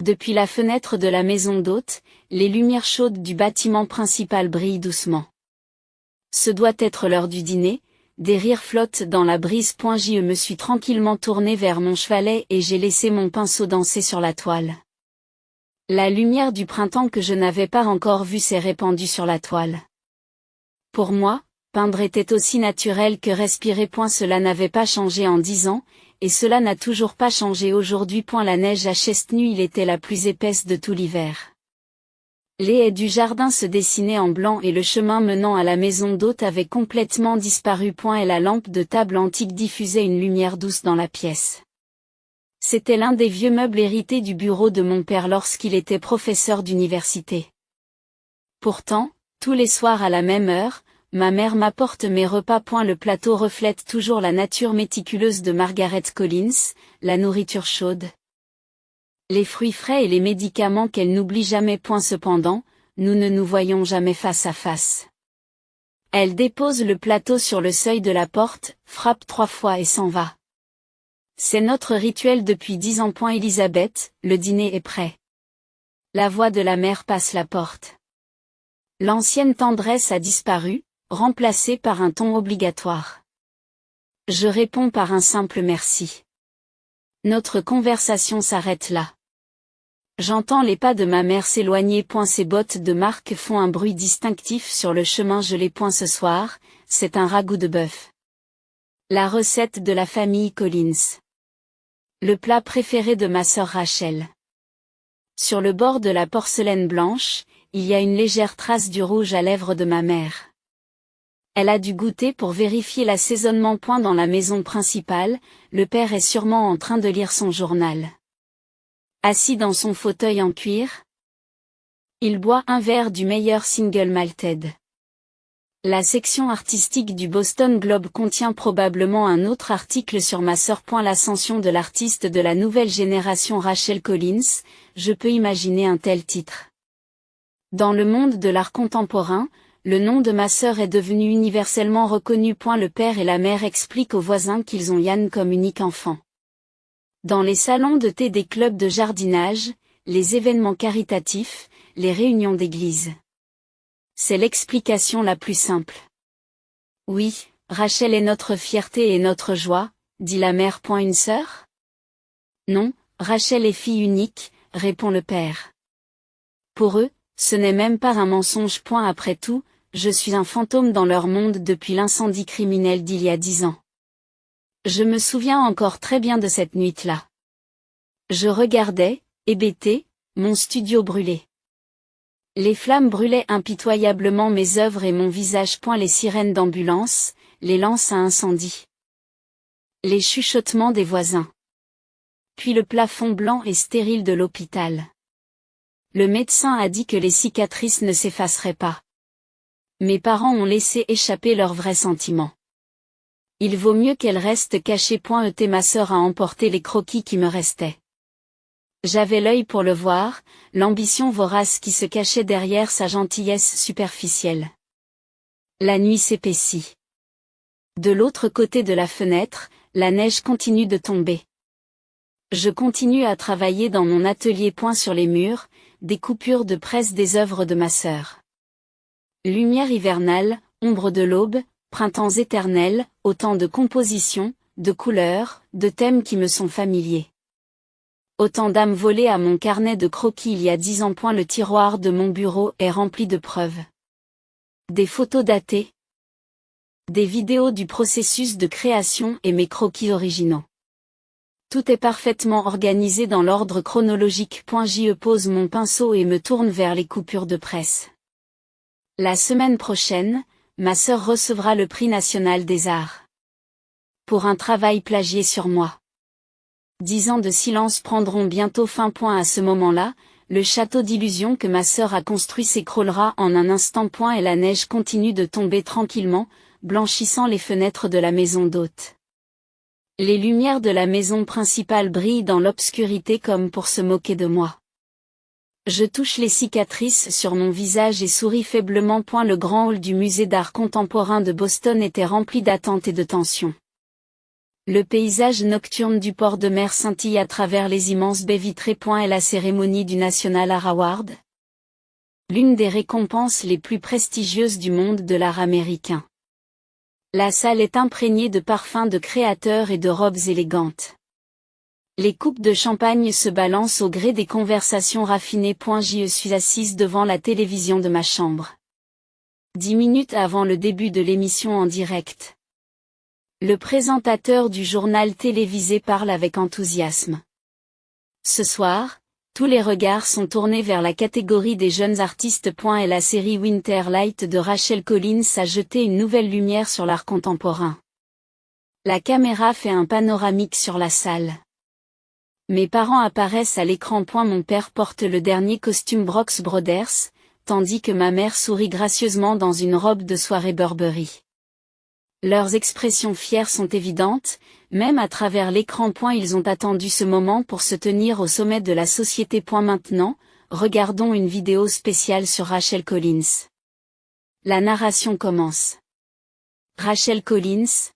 Depuis la fenêtre de la maison d'hôte, les lumières chaudes du bâtiment principal brillent doucement. Ce doit être l'heure du dîner, des rires flottent dans la brise. Je me suis tranquillement tourné vers mon chevalet et j'ai laissé mon pinceau danser sur la toile. La lumière du printemps que je n'avais pas encore vue s'est répandue sur la toile. Pour moi, peindre était aussi naturel que respirer. Cela n'avait pas changé en 10 ans, et cela n'a toujours pas changé aujourd'hui. La neige à Chestnut était la plus épaisse de tout l'hiver. Les haies du jardin se dessinaient en blanc et le chemin menant à la maison d'hôte avait complètement disparu. Et la lampe de table antique diffusait une lumière douce dans la pièce. C'était l'un des vieux meubles hérités du bureau de mon père lorsqu'il était professeur d'université. Pourtant, tous les soirs à la même heure, ma mère m'apporte mes repas. Le plateau reflète toujours la nature méticuleuse de Margaret Collins, la nourriture chaude, les fruits frais et les médicaments qu'elle n'oublie jamais. Cependant, nous ne nous voyons jamais face à face. Elle dépose le plateau sur le seuil de la porte, frappe 3 fois et s'en va. C'est notre rituel depuis 10 ans. Elisabeth, le dîner est prêt. La voix de la mère passe la porte. L'ancienne tendresse a disparu, remplacée par un ton obligatoire. Je réponds par un simple merci. Notre conversation s'arrête là. J'entends les pas de ma mère s'éloigner. Ses bottes de marque font un bruit distinctif sur le chemin gelé. Ce soir, c'est un ragoût de bœuf. La recette de la famille Collins. Le plat préféré de ma sœur Rachel. Sur le bord de la porcelaine blanche, il y a une légère trace du rouge à lèvres de ma mère. Elle a dû goûter pour vérifier l'assaisonnement. Dans la maison principale, le père est sûrement en train de lire son journal. Assis dans son fauteuil en cuir, il boit un verre du meilleur single malted. La section artistique du Boston Globe contient probablement un autre article sur ma sœur. L'ascension de l'artiste de la nouvelle génération Rachel Collins, je peux imaginer un tel titre. Dans le monde de l'art contemporain, le nom de ma sœur est devenu universellement reconnu. Le père et la mère expliquent aux voisins qu'ils ont Yann comme unique enfant. Dans les salons de thé des clubs de jardinage, les événements caritatifs, les réunions d'église. C'est l'explication la plus simple. Oui, Rachel est notre fierté et notre joie, dit la mère. Une sœur? Non, Rachel est fille unique, répond le père. Pour eux, ce n'est même pas un mensonge. Après tout, je suis un fantôme dans leur monde depuis l'incendie criminel d'il y a 10 ans. Je me souviens encore très bien de cette nuit-là. Je regardais, hébété, mon studio brûler. Les flammes brûlaient impitoyablement mes œuvres et mon visage. Les sirènes d'ambulance, les lances à incendie. Les chuchotements des voisins. Puis le plafond blanc et stérile de l'hôpital. Le médecin a dit que les cicatrices ne s'effaceraient pas. Mes parents ont laissé échapper leurs vrais sentiments. Il vaut mieux qu'elles restent cachées. Ma sœur a emporté les croquis qui me restaient. J'avais l'œil pour le voir, l'ambition vorace qui se cachait derrière sa gentillesse superficielle. La nuit s'épaissit. De l'autre côté de la fenêtre, la neige continue de tomber. Je continue à travailler dans mon atelier. Sur les murs, des coupures de presse des œuvres de ma sœur. Lumière hivernale, ombre de l'aube, printemps éternel, autant de compositions, de couleurs, de thèmes qui me sont familiers. Autant d'âmes volées à mon carnet de croquis il y a 10 ans. Le tiroir de mon bureau est rempli de preuves. Des photos datées. Des vidéos du processus de création et mes croquis originaux. Tout est parfaitement organisé dans l'ordre chronologique. Je pose mon pinceau et me tourne vers les coupures de presse. La semaine prochaine, ma sœur recevra le prix national des arts. Pour un travail plagié sur moi. 10 ans de silence prendront bientôt fin. À ce moment-là, le château d'illusion que ma sœur a construit s'écroulera en un instant. Et la neige continue de tomber tranquillement, blanchissant les fenêtres de la maison d'hôte. Les lumières de la maison principale brillent dans l'obscurité comme pour se moquer de moi. Je touche les cicatrices sur mon visage et souris faiblement. Le grand hall du musée d'art contemporain de Boston était rempli d'attente et de tension. Le paysage nocturne du port de mer scintille à travers les immenses baies vitrées. Est la cérémonie du National Art Award, l'une des récompenses les plus prestigieuses du monde de l'art américain. La salle est imprégnée de parfums de créateurs et de robes élégantes. Les coupes de champagne se balancent au gré des conversations raffinées. Je suis assise devant la télévision de ma chambre. 10 minutes avant le début de l'émission en direct, le présentateur du journal télévisé parle avec enthousiasme. Ce soir, tous les regards sont tournés vers la catégorie des jeunes artistes. Et la série Winter Light de Rachel Collins a jeté une nouvelle lumière sur l'art contemporain. La caméra fait un panoramique sur la salle. Mes parents apparaissent à l'écran. Mon père porte le dernier costume Brooks Brothers, tandis que ma mère sourit gracieusement dans une robe de soirée Burberry. Leurs expressions fières sont évidentes, même à travers l'écran. Ils ont attendu ce moment pour se tenir au sommet de la société. Maintenant, regardons une vidéo spéciale sur Rachel Collins. La narration commence. Rachel Collins,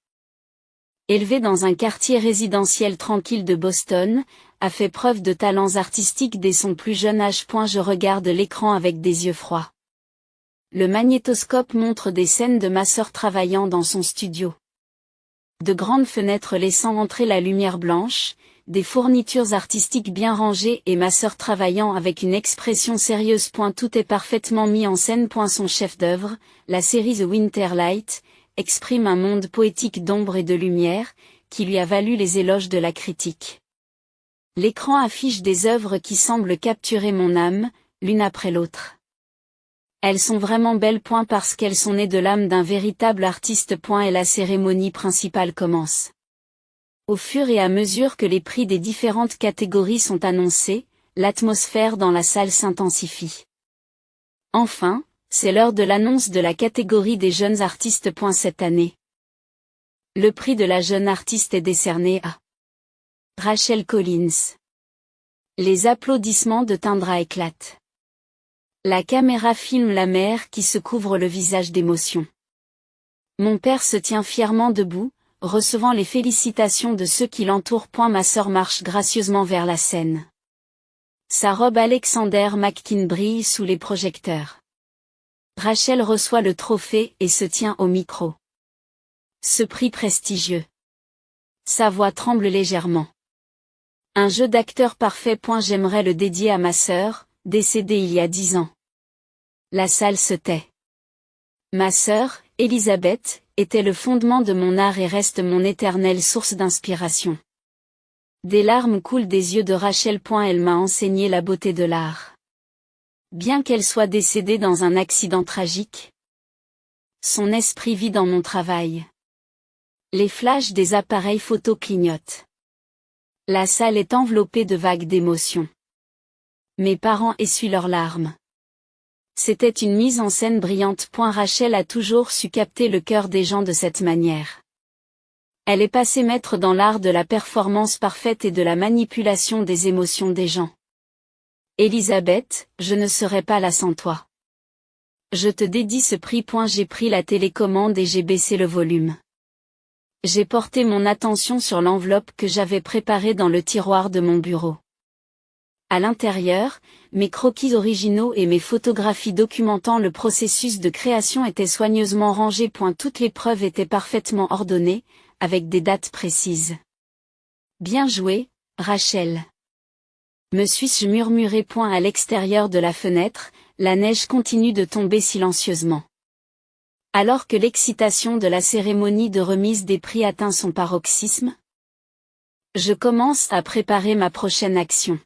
élevée dans un quartier résidentiel tranquille de Boston, a fait preuve de talents artistiques dès son plus jeune âge. Je regarde l'écran avec des yeux froids. Le magnétoscope montre des scènes de ma sœur travaillant dans son studio. De grandes fenêtres laissant entrer la lumière blanche, des fournitures artistiques bien rangées et ma sœur travaillant avec une expression sérieuse. Tout est parfaitement mis en scène. Son chef-d'œuvre, la série The Winter Light, exprime un monde poétique d'ombre et de lumière, qui lui a valu les éloges de la critique. L'écran affiche des œuvres qui semblent capturer mon âme, l'une après l'autre. Elles sont vraiment belles. Parce qu'elles sont nées de l'âme d'un véritable artiste. Et la cérémonie principale commence. Au fur et à mesure que les prix des différentes catégories sont annoncés, l'atmosphère dans la salle s'intensifie. Enfin, c'est l'heure de l'annonce de la catégorie des jeunes artistes. Cette année, le prix de la jeune artiste est décerné à Rachel Collins. Les applaudissements de Tindra éclatent. La caméra filme la mère qui se couvre le visage d'émotion. Mon père se tient fièrement debout, recevant les félicitations de ceux qui l'entourent. Ma sœur marche gracieusement vers la scène. Sa robe Alexander McQueen brille sous les projecteurs. Rachel reçoit le trophée et se tient au micro. Ce prix prestigieux. Sa voix tremble légèrement. Un jeu d'acteur parfait. J'aimerais le dédier à ma sœur, décédée il y a 10 ans. La salle se tait. Ma sœur, Elisabeth, était le fondement de mon art et reste mon éternelle source d'inspiration. Des larmes coulent des yeux de Rachel. Elle m'a enseigné la beauté de l'art. Bien qu'elle soit décédée dans un accident tragique, son esprit vit dans mon travail. Les flashs des appareils photo clignotent. La salle est enveloppée de vagues d'émotions. Mes parents essuient leurs larmes. C'était une mise en scène brillante. Rachel a toujours su capter le cœur des gens de cette manière. Elle est passée maître dans l'art de la performance parfaite et de la manipulation des émotions des gens. Elisabeth, je ne serais pas là sans toi. Je te dédie ce prix. J'ai pris la télécommande et j'ai baissé le volume. J'ai porté mon attention sur l'enveloppe que j'avais préparée dans le tiroir de mon bureau. À l'intérieur, mes croquis originaux et mes photographies documentant le processus de création étaient soigneusement rangés. Toutes les preuves étaient parfaitement ordonnées, avec des dates précises. Bien joué, Rachel. Me suis-je murmuré. À l'extérieur de la fenêtre, la neige continue de tomber silencieusement. Alors que l'excitation de la cérémonie de remise des prix atteint son paroxysme, je commence à préparer ma prochaine action.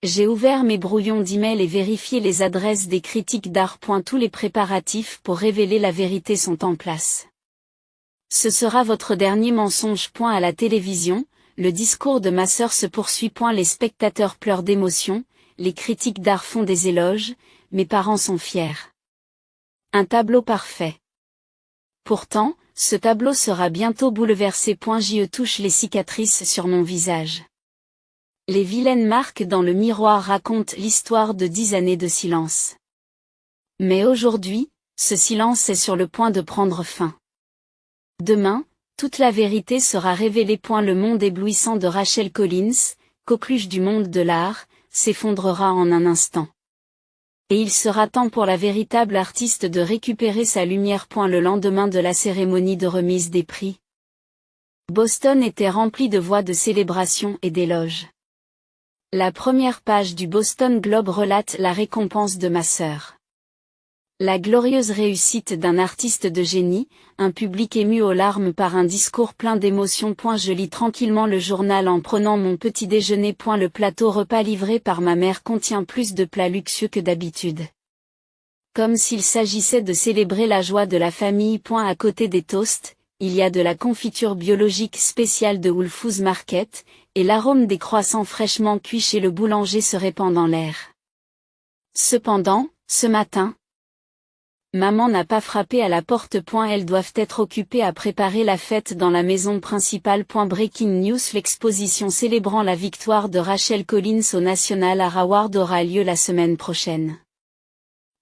J'ai ouvert mes brouillons d'email et vérifié les adresses des critiques d'art. Tous les préparatifs pour révéler la vérité sont en place. Ce sera votre dernier mensonge. À la télévision, le discours de ma sœur se poursuit. Les spectateurs pleurent d'émotion, les critiques d'art font des éloges, mes parents sont fiers. Un tableau parfait. Pourtant, ce tableau sera bientôt bouleversé. Je touche les cicatrices sur mon visage. Les vilaines marques dans le miroir racontent l'histoire de 10 années de silence. Mais aujourd'hui, ce silence est sur le point de prendre fin. Demain, Toute la vérité sera révélée. Le monde éblouissant de Rachel Collins, coqueluche du monde de l'art, s'effondrera en un instant. Et il sera temps pour la véritable artiste de récupérer sa lumière. Le lendemain de la cérémonie de remise des prix, Boston était rempli de voix de célébration et d'éloges. La première page du Boston Globe relate la récompense de ma sœur. La glorieuse réussite d'un artiste de génie, un public ému aux larmes par un discours plein d'émotions. Je lis tranquillement le journal en prenant mon petit déjeuner. Le plateau repas livré par ma mère contient plus de plats luxueux que d'habitude. Comme s'il s'agissait de célébrer la joie de la famille. À côté des toasts, il y a de la confiture biologique spéciale de Whole Foods Market, et l'arôme des croissants fraîchement cuits chez le boulanger se répand dans l'air. Cependant, ce matin, maman n'a pas frappé à la porte. Elles doivent être occupées à préparer la fête dans la maison principale. Breaking news: l'exposition célébrant la victoire de Rachel Collins au National Art Award aura lieu la semaine prochaine.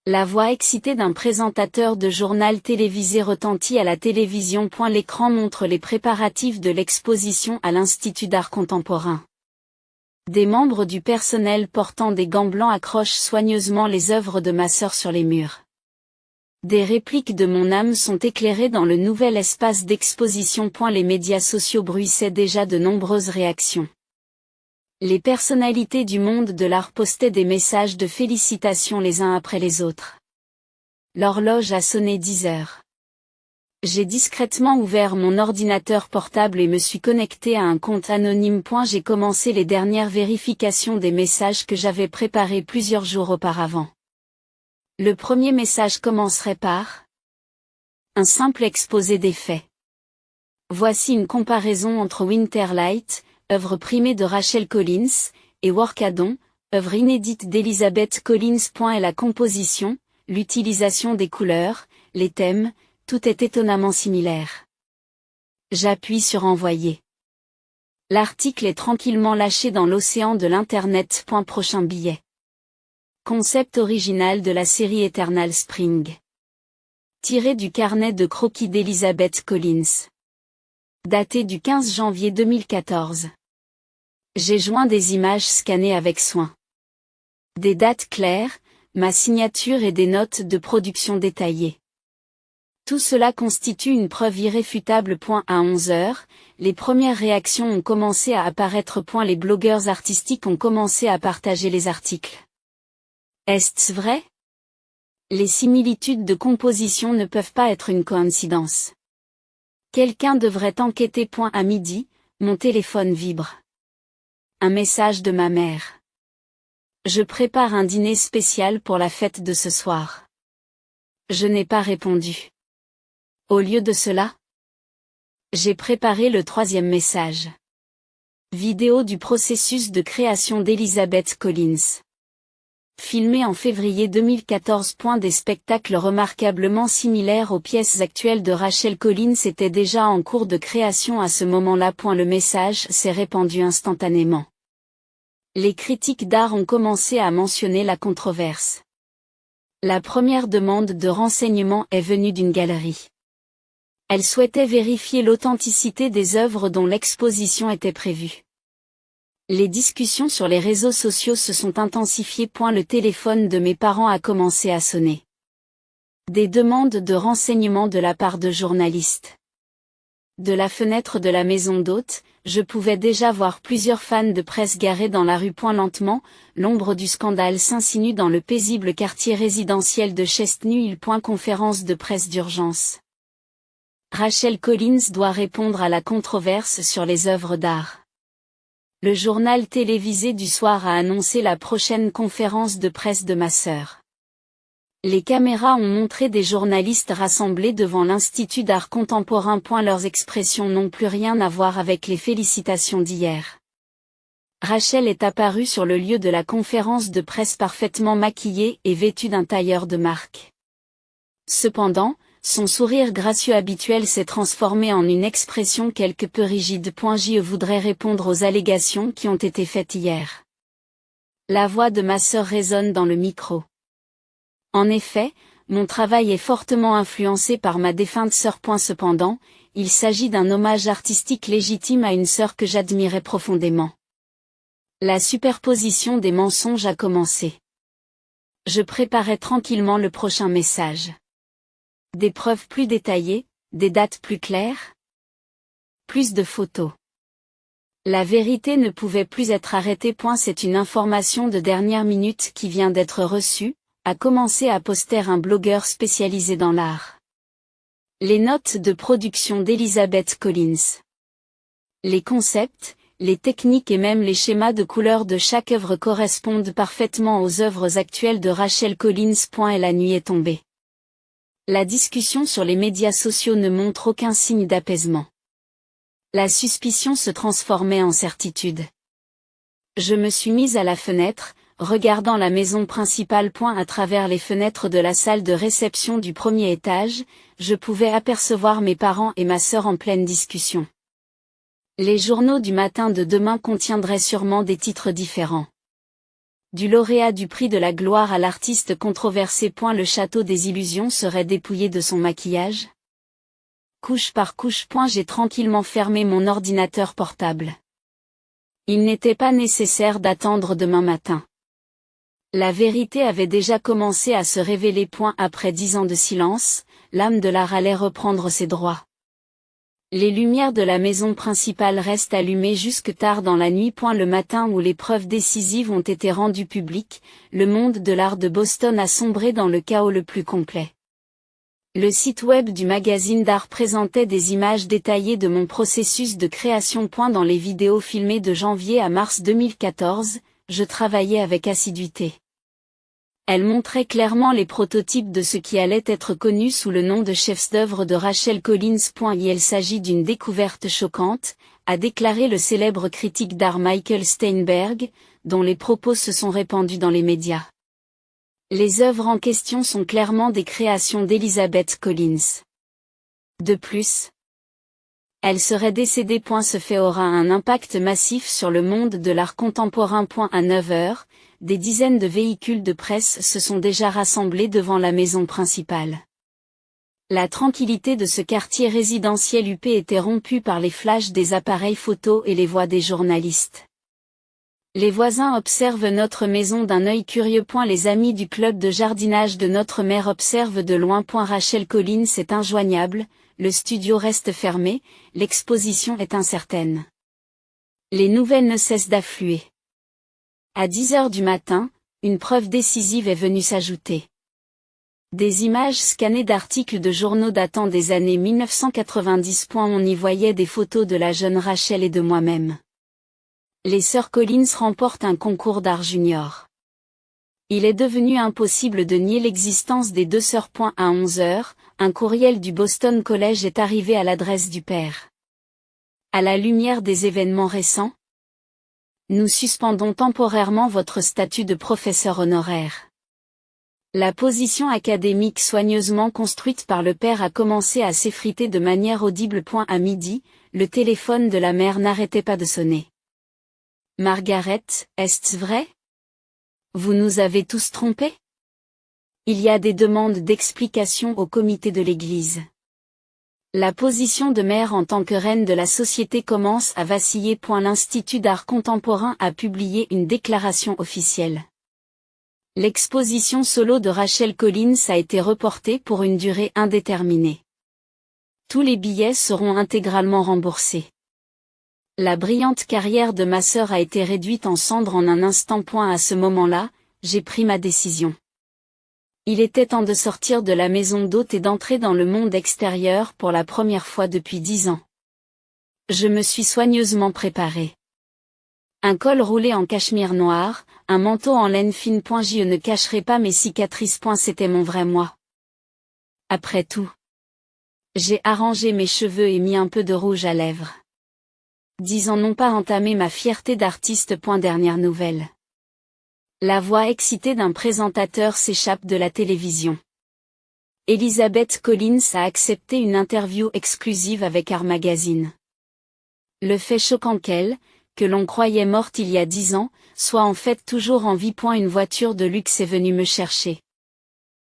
La voix excitée d'un présentateur de journal télévisé retentit à la télévision. L'écran montre les préparatifs de l'exposition à l'Institut d'art contemporain. Des membres du personnel portant des gants blancs accrochent soigneusement les œuvres de ma sœur sur les murs. Des répliques de mon âme sont éclairées dans le nouvel espace d'exposition. Les médias sociaux bruissaient déjà de nombreuses réactions. Les personnalités du monde de l'art postaient des messages de félicitations les uns après les autres. L'horloge a sonné 10 heures. J'ai discrètement ouvert mon ordinateur portable et me suis connecté à un compte anonyme. J'ai commencé les dernières vérifications des messages que j'avais préparés plusieurs jours auparavant. Le premier message commencerait par un simple exposé des faits. Voici une comparaison entre Winterlight, œuvre primée de Rachel Collins, et Workadon, œuvre inédite d'Elizabeth Collins. Et la composition, l'utilisation des couleurs, les thèmes, tout est étonnamment similaire. J'appuie sur envoyer. L'article est tranquillement lâché dans l'océan de l'Internet. Prochain billet. Concept original de la série Eternal Spring. Tiré du carnet de croquis d'Elizabeth Collins. Daté du 15 janvier 2014. J'ai joint des images scannées avec soin. Des dates claires, ma signature et des notes de production détaillées. Tout cela constitue une preuve irréfutable. À 11 heures, les premières réactions ont commencé à apparaître. Les blogueurs artistiques ont commencé à partager les articles. Est-ce vrai? Les similitudes de composition ne peuvent pas être une coïncidence. Quelqu'un devrait enquêter. À midi, mon téléphone vibre. Un message de ma mère. Je prépare un dîner spécial pour la fête de ce soir. Je n'ai pas répondu. Au lieu de cela, j'ai préparé le troisième message. Vidéo du processus de création d'Elizabeth Collins. Filmé en février 2014. Des spectacles remarquablement similaires aux pièces actuelles de Rachel Collins étaient déjà en cours de création à ce moment-là. Le message s'est répandu instantanément. Les critiques d'art ont commencé à mentionner la controverse. La première demande de renseignement est venue d'une galerie. Elle souhaitait vérifier l'authenticité des œuvres dont l'exposition était prévue. Les discussions sur les réseaux sociaux se sont intensifiées. Le téléphone de mes parents a commencé à sonner. Des demandes de renseignements de la part de journalistes. De la fenêtre de la maison d'hôte, je pouvais déjà voir plusieurs fans de presse garés dans la rue. Lentement, l'ombre du scandale s'insinue dans le paisible quartier résidentiel de Chestnut Hill. Conférence de presse d'urgence. Rachel Collins doit répondre à la controverse sur les œuvres d'art. Le journal télévisé du soir a annoncé la prochaine conférence de presse de ma sœur. Les caméras ont montré des journalistes rassemblés devant l'Institut d'art contemporain. Leurs expressions n'ont plus rien à voir avec les félicitations d'hier. Rachel est apparue sur le lieu de la conférence de presse parfaitement maquillée et vêtue d'un tailleur de marque. Cependant, son sourire gracieux habituel s'est transformé en une expression quelque peu rigide. Je voudrais répondre aux allégations qui ont été faites hier. La voix de ma sœur résonne dans le micro. En effet, mon travail est fortement influencé par ma défunte sœur. Cependant, il s'agit d'un hommage artistique légitime à une sœur que j'admirais profondément. La superposition des mensonges a commencé. Je préparais tranquillement le prochain message. Des preuves plus détaillées, des dates plus claires. Plus de photos. La vérité ne pouvait plus être arrêtée. C'est une information de dernière minute qui vient d'être reçue, a commencé à poster un blogueur spécialisé dans l'art. Les notes de production d'Elizabeth Collins. Les concepts, les techniques et même les schémas de couleurs de chaque œuvre correspondent parfaitement aux œuvres actuelles de Rachel Collins. Et la nuit est tombée. La discussion sur les médias sociaux ne montre aucun signe d'apaisement. La suspicion se transformait en certitude. Je me suis mise à la fenêtre, regardant la maison principale. À travers les fenêtres de la salle de réception du premier étage, je pouvais apercevoir mes parents et ma sœur en pleine discussion. Les journaux du matin de demain contiendraient sûrement des titres différents. Du lauréat du prix de la gloire à l'artiste controversé. Le château des illusions serait dépouillé de son maquillage. Couche par couche. J'ai tranquillement fermé mon ordinateur portable. Il n'était pas nécessaire d'attendre demain matin. La vérité avait déjà commencé à se révéler. Après 10 ans de silence, l'âme de l'art allait reprendre ses droits. Les lumières de la maison principale restent allumées jusque tard dans la nuit. Le matin où les preuves décisives ont été rendues publiques, le monde de l'art de Boston a sombré dans le chaos le plus complet. Le site web du magazine d'art présentait des images détaillées de mon processus de création. Dans les vidéos filmées de janvier à mars 2014, je travaillais avec assiduité. Elles montraient clairement les prototypes de ce qui allait être connu sous le nom de chefs-d'œuvre de Rachel Collins. Il s'agit d'une découverte choquante, a déclaré le célèbre critique d'art Michael Steinberg, dont les propos se sont répandus dans les médias. Les œuvres en question sont clairement des créations d'Elizabeth Collins. De plus, elle serait décédée. Ce fait aura un impact massif sur le monde de l'art contemporain. À 9h, des dizaines de véhicules de presse se sont déjà rassemblés devant la maison principale. La tranquillité de ce quartier résidentiel huppé était rompue par les flashs des appareils photo et les voix des journalistes. Les voisins observent notre maison d'un œil curieux. Les amis du club de jardinage de notre mère observent de loin. Rachel Collins est injoignable, le studio reste fermé, l'exposition est incertaine. Les nouvelles ne cessent d'affluer. À 10h du matin, une preuve décisive est venue s'ajouter. Des images scannées d'articles de journaux datant des années 1990. On y voyait des photos de la jeune Rachel et de moi-même. Les sœurs Collins remportent un concours d'art junior. Il est devenu impossible de nier l'existence des deux sœurs. À 11h, un courriel du Boston College est arrivé à l'adresse du père. À la lumière des événements récents, nous suspendons temporairement votre statut de professeur honoraire. La position académique soigneusement construite par le père a commencé à s'effriter de manière audible. À midi, le téléphone de la mère n'arrêtait pas de sonner. Margaret, est-ce vrai? Vous nous avez tous trompés? Il y a des demandes d'explication au comité de l'Église. La position de mère en tant que reine de la société commence à vaciller. L'Institut d'art contemporain a publié une déclaration officielle. L'exposition solo de Rachel Collins a été reportée pour une durée indéterminée. Tous les billets seront intégralement remboursés. La brillante carrière de ma sœur a été réduite en cendres en un instant. À ce moment-là, j'ai pris ma décision. Il était temps de sortir de la maison d'hôte et d'entrer dans le monde extérieur pour la première fois depuis 10 ans. Je me suis soigneusement préparée. Un col roulé en cachemire noir, un manteau en laine fine. Je ne cacherai pas mes cicatrices. C'était mon vrai moi. Après tout, j'ai arrangé mes cheveux et mis un peu de rouge à lèvres. 10 ans n'ont pas entamé ma fierté d'artiste. Dernière nouvelle. La voix excitée d'un présentateur s'échappe de la télévision. Elizabeth Collins a accepté une interview exclusive avec Art Magazine. Le fait choquant qu'elle, que l'on croyait morte il y a 10 ans, soit en fait toujours en vie. Une voiture de luxe est venue me chercher.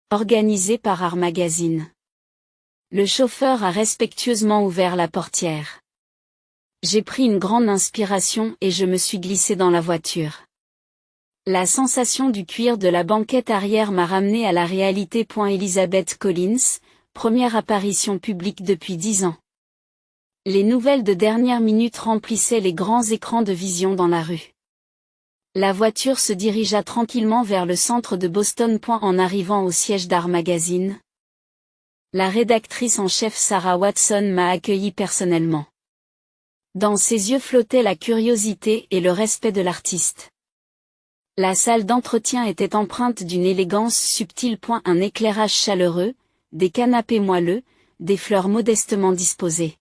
Organisée par Art Magazine. Le chauffeur a respectueusement ouvert la portière. J'ai pris une grande inspiration et je me suis glissé dans la voiture. La sensation du cuir de la banquette arrière m'a ramené à la réalité. Elizabeth Collins, première apparition publique depuis 10 ans. Les nouvelles de dernière minute remplissaient les grands écrans de vision dans la rue. La voiture se dirigea tranquillement vers le centre de Boston. En arrivant au siège d'Art Magazine, la rédactrice en chef Sarah Watson m'a accueilli personnellement. Dans ses yeux flottait la curiosité et le respect de l'artiste. La salle d'entretien était empreinte d'une élégance subtile. Un éclairage chaleureux, des canapés moelleux, des fleurs modestement disposées.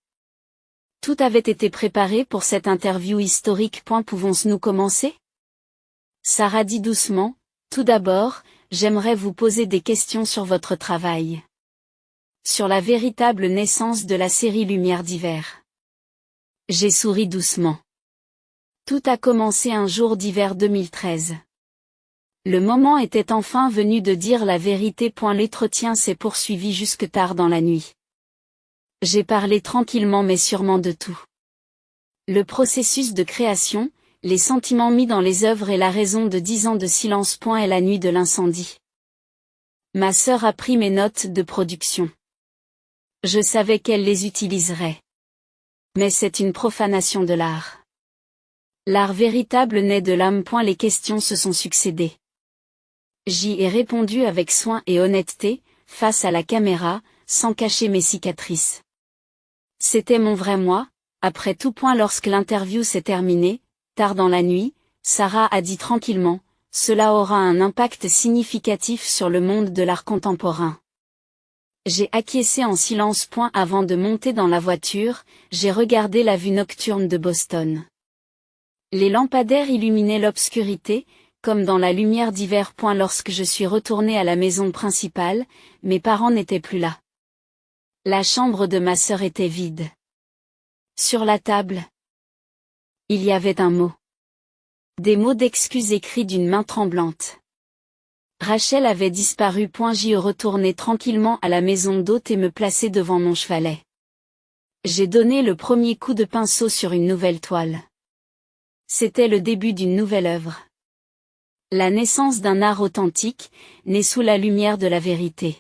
Tout avait été préparé pour cette interview historique. Pouvons-nous commencer? Sarah dit doucement, tout d'abord, j'aimerais vous poser des questions sur votre travail. Sur la véritable naissance de la série Lumière d'hiver. J'ai souri doucement. Tout a commencé un jour d'hiver 2013. Le moment était enfin venu de dire la vérité. L'entretien s'est poursuivi jusque tard dans la nuit. J'ai parlé tranquillement mais sûrement de tout. Le processus de création, les sentiments mis dans les œuvres et la raison de 10 ans de silence. Et la nuit de l'incendie. Ma sœur a pris mes notes de production. Je savais qu'elle les utiliserait. Mais c'est une profanation de l'art. L'art véritable naît de l'âme. Les questions se sont succédées. J'y ai répondu avec soin et honnêteté, face à la caméra, sans cacher mes cicatrices. C'était mon vrai moi, après tout. Lorsque l'interview s'est terminée, tard dans la nuit, Sarah a dit tranquillement, cela aura un impact significatif sur le monde de l'art contemporain. J'ai acquiescé en silence. Avant de monter dans la voiture, j'ai regardé la vue nocturne de Boston. Les lampadaires illuminaient l'obscurité, comme dans la lumière d'hiver. Lorsque je suis retournée à la maison principale, mes parents n'étaient plus là. La chambre de ma sœur était vide. Sur la table, il y avait un mot. Des mots d'excuses écrits d'une main tremblante. Rachel avait disparu. J'y retournai tranquillement à la maison d'hôte et me plaçai devant mon chevalet. J'ai donné le premier coup de pinceau sur une nouvelle toile. C'était le début d'une nouvelle œuvre. La naissance d'un art authentique, né sous la lumière de la vérité.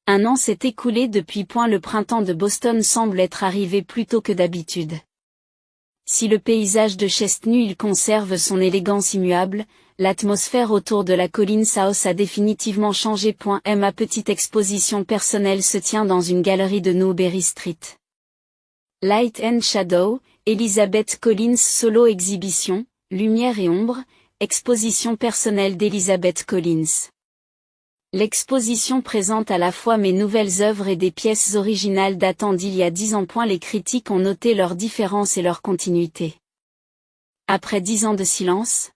Un an s'est écoulé depuis. Le printemps de Boston semble être arrivé plus tôt que d'habitude. Si le paysage de Chestnut conserve son élégance immuable, l'atmosphère autour de la colline South a définitivement changé. Ma petite exposition personnelle se tient dans une galerie de Newberry Street. Light and Shadow, Elizabeth Collins Solo Exhibition, Lumière et Ombre, exposition personnelle d'Elizabeth Collins. L'exposition présente à la fois mes nouvelles œuvres et des pièces originales datant d'il y a 10 ans. Les critiques ont noté leurs différences et leur continuité. Après 10 ans de silence,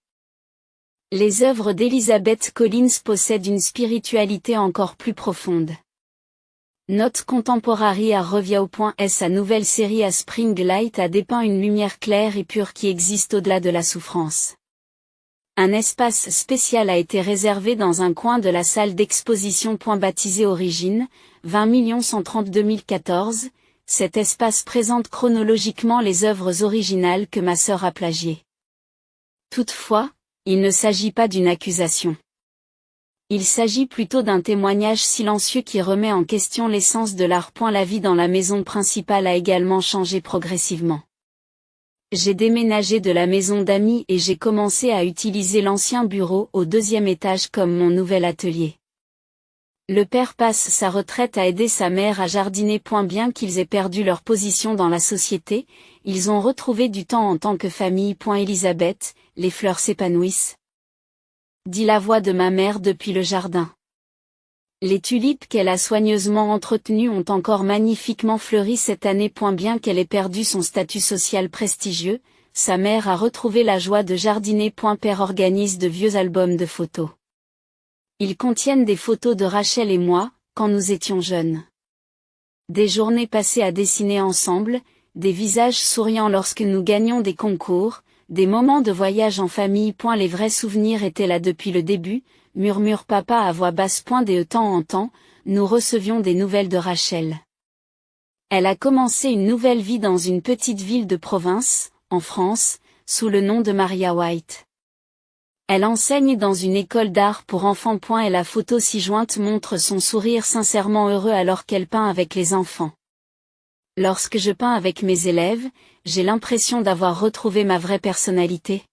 les œuvres d'Elizabeth Collins possèdent une spiritualité encore plus profonde. Note Contemporary à Review. Sa nouvelle série à Spring Light a dépeint une lumière claire et pure qui existe au-delà de la souffrance. Un espace spécial a été réservé dans un coin de la salle d'exposition. Baptisé Origine, 20 130 2014, cet espace présente chronologiquement les œuvres originales que ma sœur a plagiées. Toutefois, il ne s'agit pas d'une accusation. Il s'agit plutôt d'un témoignage silencieux qui remet en question l'essence de l'art. La vie dans la maison principale a également changé progressivement. J'ai déménagé de la maison d'amis et j'ai commencé à utiliser l'ancien bureau au 2e étage comme mon nouvel atelier. Le père passe sa retraite à aider sa mère à jardiner. Bien qu'ils aient perdu leur position dans la société, ils ont retrouvé du temps en tant que famille. Elisabeth, les fleurs s'épanouissent, dit la voix de ma mère depuis le jardin. Les tulipes qu'elle a soigneusement entretenues ont encore magnifiquement fleuri cette année. Bien qu'elle ait perdu son statut social prestigieux, sa mère a retrouvé la joie de jardiner. Père organise de vieux albums de photos. Ils contiennent des photos de Rachel et moi, quand nous étions jeunes. Des journées passées à dessiner ensemble, des visages souriants lorsque nous gagnions des concours, des moments de voyage en famille. Les vrais souvenirs étaient là depuis le début, murmure papa à voix basse. De temps en temps, nous recevions des nouvelles de Rachel. Elle a commencé une nouvelle vie dans une petite ville de province, en France, sous le nom de Maria White. Elle enseigne dans une école d'art pour enfants. Et la photo ci-jointe montre son sourire sincèrement heureux alors qu'elle peint avec les enfants. Lorsque je peins avec mes élèves, j'ai l'impression d'avoir retrouvé ma vraie personnalité.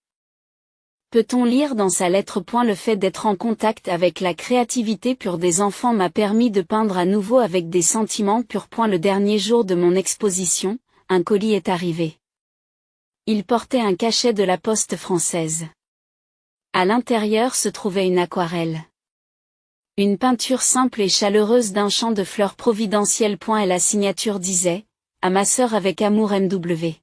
Peut-on lire dans sa lettre? Le fait d'être en contact avec la créativité pure des enfants m'a permis de peindre à nouveau avec des sentiments purs. Le dernier jour de mon exposition, un colis est arrivé. Il portait un cachet de la poste française. À l'intérieur se trouvait une aquarelle. Une peinture simple et chaleureuse d'un champ de fleurs providentiel. Et la signature disait « À ma sœur avec amour MW ».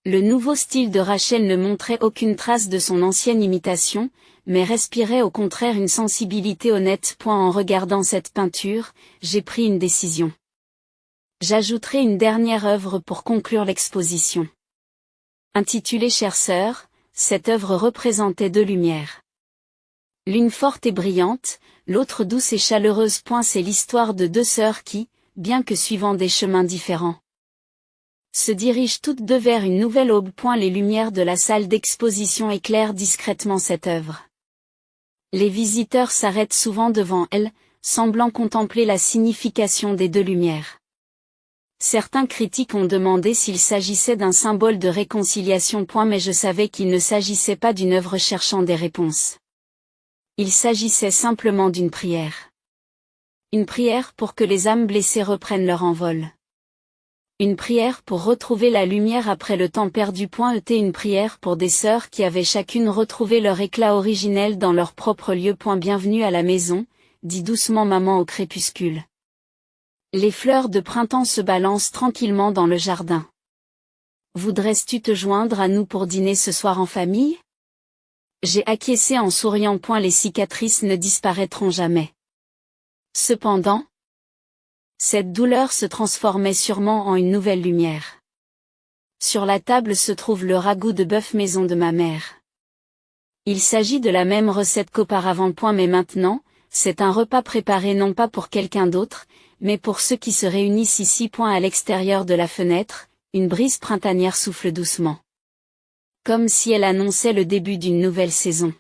Le nouveau style de Rachel ne montrait aucune trace de son ancienne imitation, mais respirait au contraire une sensibilité honnête. En regardant cette peinture, j'ai pris une décision. J'ajouterai une dernière œuvre pour conclure l'exposition. Intitulée Chère sœur, cette œuvre représentait deux lumières. L'une forte et brillante, l'autre douce et chaleureuse. C'est l'histoire de deux sœurs qui, bien que suivant des chemins différents, se dirigent toutes deux vers une nouvelle aube. Les lumières de la salle d'exposition éclairent discrètement cette œuvre. Les visiteurs s'arrêtent souvent devant elle, semblant contempler la signification des deux lumières. Certains critiques ont demandé s'il s'agissait d'un symbole de réconciliation. Mais je savais qu'il ne s'agissait pas d'une œuvre cherchant des réponses. Il s'agissait simplement d'une prière. Une prière pour que les âmes blessées reprennent leur envol. Une prière pour retrouver la lumière après le temps perdu. Une prière pour des sœurs qui avaient chacune retrouvé leur éclat originel dans leur propre lieu. Bienvenue à la maison, dit doucement maman au crépuscule. Les fleurs de printemps se balancent tranquillement dans le jardin. Voudrais-tu te joindre à nous pour dîner ce soir en famille? J'ai acquiescé en souriant. Les cicatrices ne disparaîtront jamais. Cependant, cette douleur se transformait sûrement en une nouvelle lumière. Sur la table se trouve le ragoût de bœuf maison de ma mère. Il s'agit de la même recette qu'auparavant. Mais maintenant, c'est un repas préparé non pas pour quelqu'un d'autre, mais pour ceux qui se réunissent ici. À l'extérieur de la fenêtre, une brise printanière souffle doucement. Comme si elle annonçait le début d'une nouvelle saison.